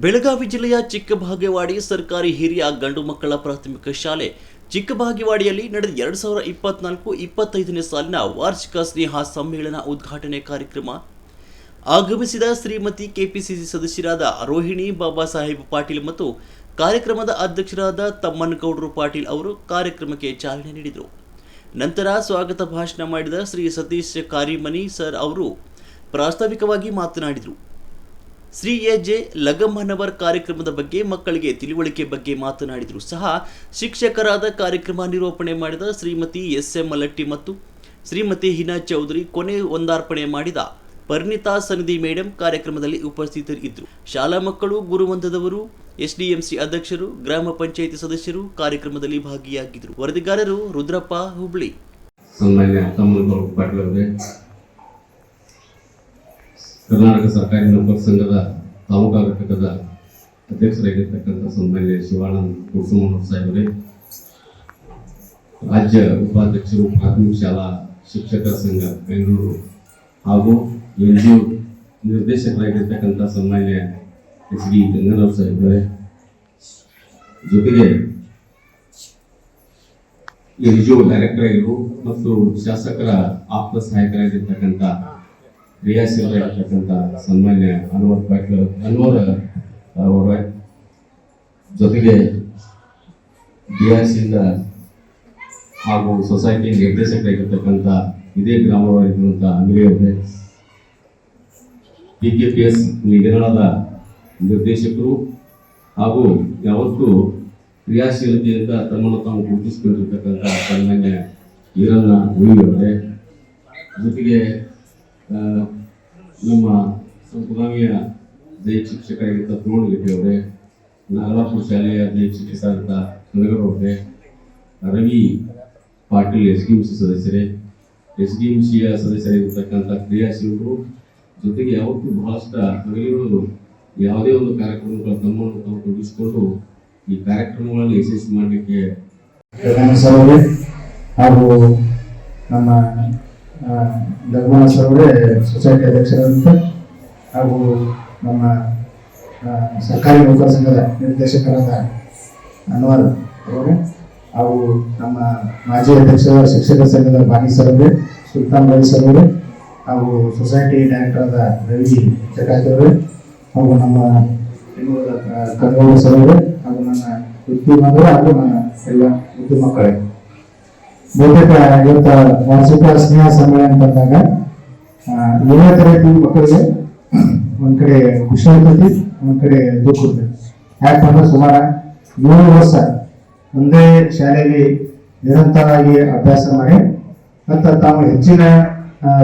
ಬೆಳಗಾವಿ ಜಿಲ್ಲೆಯ ಚಿಕ್ಕಬಾಗೇವಾಡಿ ಸರ್ಕಾರಿ ಹಿರಿಯ ಗಂಡು ಮಕ್ಕಳ ಪ್ರಾಥಮಿಕ ಶಾಲೆ ಚಿಕ್ಕಬಾಗೇವಾಡಿಯಲ್ಲಿ ನಡೆದ 2024-25ನೇ ಸಾಲಿನ ವಾರ್ಷಿಕ ಸ್ನೇಹ ಸಮ್ಮೇಳನ ಉದ್ಘಾಟನೆ ಕಾರ್ಯಕ್ರಮ. ಆಗಮಿಸಿದ ಶ್ರೀಮತಿ ಕೆಪಿಸಿಸಿ ಸದಸ್ಯರಾದ ರೋಹಿಣಿ ಬಾಬಾ ಸಾಹೇಬ್ ಪಾಟೀಲ್ ಮತ್ತು ಕಾರ್ಯಕ್ರಮದ ಅಧ್ಯಕ್ಷರಾದ ತಮ್ಮನಗೌಡರು ಪಾಟೀಲ್ ಅವರು ಕಾರ್ಯಕ್ರಮಕ್ಕೆ ಚಾಲನೆ ನೀಡಿದರು. ನಂತರ ಸ್ವಾಗತ ಭಾಷಣ ಮಾಡಿದ ಶ್ರೀ ಸತೀಶ್ ಕಾರಿಮನಿ ಸರ್ ಅವರು ಪ್ರಾಸ್ತಾವಿಕವಾಗಿ ಮಾತನಾಡಿದರು. ಶ್ರೀ ಎ.ಜೆ. ಲಗಮ್ಮನವರ್ ಕಾರ್ಯಕ್ರಮದ ಬಗ್ಗೆ ಮಕ್ಕಳಿಗೆ ತಿಳುವಳಿಕೆ ಬಗ್ಗೆ ಮಾತನಾಡಿದರು. ಸಹ ಶಿಕ್ಷಕರಾದ ಕಾರ್ಯಕ್ರಮ ನಿರೂಪಣೆ ಮಾಡಿದ ಶ್ರೀಮತಿ ಎಸ್.ಎಂ. ಮಲಟ್ಟಿ ಮತ್ತು ಶ್ರೀಮತಿ ಹಿನಾ ಚೌಧರಿ ಕೊನೆ ಒಂದಾರ್ಪಣೆ ಮಾಡಿದ ಪರಿಣಿತಾ ಸನ್ನಿಧಿ ಮೇಡಂ ಕಾರ್ಯಕ್ರಮದಲ್ಲಿ ಉಪಸ್ಥಿತರಿದ್ದರು. ಶಾಲಾ ಮಕ್ಕಳು, ಗುರುವಂದದವರು, ಎಸ್ಡಿಎಂಸಿ ಅಧ್ಯಕ್ಷರು, ಗ್ರಾಮ ಪಂಚಾಯಿತಿ ಸದಸ್ಯರು ಕಾರ್ಯಕ್ರಮದಲ್ಲಿ ಭಾಗಿಯಾಗಿದ್ದರು. ವರದಿಗಾರರು ರುದ್ರಪ್ಪ, ಹುಬ್ಳಿ. ಕರ್ನಾಟಕ ಸರ್ಕಾರಿ ನೌಕರ ಸಂಘದ ತಾಲೂಕಾ ಘಟಕದ ಅಧ್ಯಕ್ಷರಾಗಿರ್ತಕ್ಕಂಥ ಸನ್ಮಾನ್ಯ ಶಿವಾನಂದ ಕುಸುಮನೂರ್ ಸಾಹೇಬರೇ, ರಾಜ್ಯ ಉಪಾಧ್ಯಕ್ಷರು ಪ್ರಾಥಮಿಕ ಶಾಲಾ ಶಿಕ್ಷಕರ ಸಂಘ ಬೆಂಗಳೂರು ಹಾಗೂ NGO ನಿರ್ದೇಶಕರಾಗಿರ್ತಕ್ಕಂಥ ಸನ್ಮಾನ್ಯ HD ಗಂಗಾರಾವ್ ಸಾಹೇಬರೇ, ಜೊತೆಗೆ NGO ಡೈರೆಕ್ಟರ್ ಆಗಿರು ಮತ್ತು ಶಾಸಕರ ಆಪ್ತ ಸಹಾಯಕರಾಗಿರ್ತಕ್ಕಂಥ ಕ್ರಿಯಾಶೀಲರಾಗಿರ್ತಕ್ಕಂಥ ಸನ್ಮಾನ್ಯ ಅನ್ವರ್ ಅವರ ಜೊತೆಗೆ DRCಯಿಂದ ಹಾಗೂ ಸೊಸೈಟಿ ನಿರ್ದೇಶಕರಾಗಿರ್ತಕ್ಕಂಥ ಇದೇ ಗ್ರಾಮವಾಗಿರುವಂಥ ಅಂಗಡಿಯವರೇ, PKPS ನಿಗಮದ ನಿರ್ದೇಶಕರು ಹಾಗೂ ಯಾವತ್ತೂ ಕ್ರಿಯಾಶೀಲತೆಯಿಂದ ತಮ್ಮನ್ನು ತಾವು ಗುರುತಿಸಿಕೊಂಡಿರ್ತಕ್ಕಂಥ ಸನ್ಮಾನ್ಯ ಈರಣ್ಣ ಉಳಿಯವರೇ, ಜೊತೆಗೆ ನಮ್ಮ ಸಂಪುಗಾಮಿಯ ದೈಹಿಕ ಶಿಕ್ಷಕರಾಗಿದ್ದ ತೋಣಗಿಟ್ಟಿಯವರೇ, ನಾಗಲಾಪುರ ಶಾಲೆಯ ದೈಹಿಕ ಶಿಕ್ಷಕರಾದಂಥ ಕನಗರವರೇ, ರವಿ ಪಾಟೀಲ್ SDMC ಸದಸ್ಯರೇ, SDMCಯ ಸದಸ್ಯರಾಗಿರ್ತಕ್ಕಂಥ ಕ್ರಿಯಾಶೀಲರು, ಜೊತೆಗೆ ಯಾವತ್ತೂ ಬಹಳಷ್ಟು ಹಗಲಿರುವುದು ಯಾವುದೇ ಒಂದು ಕಾರ್ಯಕ್ರಮಗಳ ತಮ್ಮನ್ನು ತಾವು ತೊಡಗಿಸಿಕೊಂಡು ಈ ಕಾರ್ಯಕ್ರಮಗಳಲ್ಲಿ ಯಶಸ್ವಿ ಮಾಡಲಿಕ್ಕೆ ಹಾಗೂ ನಮ್ಮ ಲಗ್ಮನ ಸರವರೇ ಸೊಸೈಟಿ ಅಧ್ಯಕ್ಷರಾದಂಥ ಹಾಗೂ ನಮ್ಮ ಸರ್ಕಾರಿ ನೌಕರ ಸಂಘದ ನಿರ್ದೇಶಕರಾದ ಅನ್ವರ್ ಅವರೇ, ಹಾಗೂ ನಮ್ಮ ಮಾಜಿ ಅಧ್ಯಕ್ಷರ ಶಿಕ್ಷಕರ ಸಂಘದ ಬಾನಿ ಸರವರೇ, ಸುಲ್ತಾನ್ ರವಿ ಸರವರೇ, ಹಾಗೂ ಸೊಸೈಟಿ ಡೈರೆಕ್ಟರಾದ ರವಿ ಚಕಾತಿ ಅವರೇ, ಹಾಗೂ ನಮ್ಮ ಕನ್ನಡ ಸರವರೇ, ಹಾಗೂ ನನ್ನ ಉದ್ಯಮದವರು ಹಾಗೂ ನನ್ನ ಎಲ್ಲ ಉದ್ಯಮ ಮಕ್ಕಳೇ, ಬಹುತೇಕ ಇವತ್ತು ವಾರ್ಷಿಕ ಸ್ನೇಹ ಸಮ್ಮೇಳನ ಬಂದಾಗ 7ನೇ ತರಗತಿ ಮಕ್ಕಳಿಗೆ ಒಂದ್ ಕಡೆ ಖುಷಿ ಇರ್ತೈತಿ, ಒಂದ್ ಕಡೆ ದುಃಖ ಇರ್ತೈತಿ. ಯಾಕಂದ್ರೆ ಸುಮಾರು 7 ವರ್ಷ ಒಂದೇ ಶಾಲೆಯಲ್ಲಿ ನಿರಂತರವಾಗಿ ಅಭ್ಯಾಸ ಮಾಡಿ ಮತ್ತು ತಾವು ಹೆಚ್ಚಿನ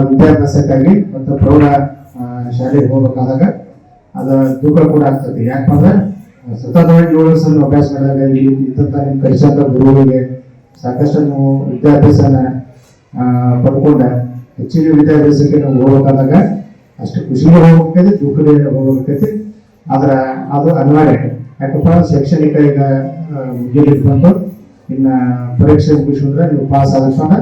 ವಿದ್ಯಾಭ್ಯಾಸಕ್ಕಾಗಿ ಮತ್ತು ಪ್ರೌಢ ಶಾಲೆಗೆ ಹೋಗ್ಬೇಕಾದಾಗ ಅದು ದುಃಖ ಕೂಡ ಆಗ್ತದೆ. ಯಾಕಂದ್ರೆ ಸತತವಾಗಿ 7 ವರ್ಷ ಅಭ್ಯಾಸ ಮಾಡಿದಾಗ ಇದ್ದಂಥ ನಿಮ್ಮ ಕಲಿಸಂತ ಗುರುಗಳಿಗೆ ಸಾಕಷ್ಟು ನೀವು ವಿದ್ಯಾಭ್ಯಾಸನ ಪಡ್ಕೊಂಡ ಹೆಚ್ಚಿನ ವಿದ್ಯಾಭ್ಯಾಸಕ್ಕೆ ನೀವು ಹೋಗ್ಬೇಕಾದಾಗ ಅಷ್ಟು ಖುಷಿಗೆ ಹೋಗ್ಬೇಕೈತಿ, ದುಃಖದಲ್ಲಿ ಹೋಗ್ಬೇಕೈತಿ. ಆದ್ರೆ ಅದು ಅನಿವಾರ್ಯ. ಯಾಕಪ್ಪ, ಶೈಕ್ಷಣಿಕ ಈಗ ಮುಗಿಲಿಕ್ಕೆ ಬಂತು, ಇನ್ನು ಪರೀಕ್ಷೆ ಮುಗಿಸ್ಕೊಂಡ್ರೆ ನೀವು ಪಾಸ್ ಆಗಸ್ಕೊಂಡ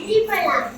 Dipala.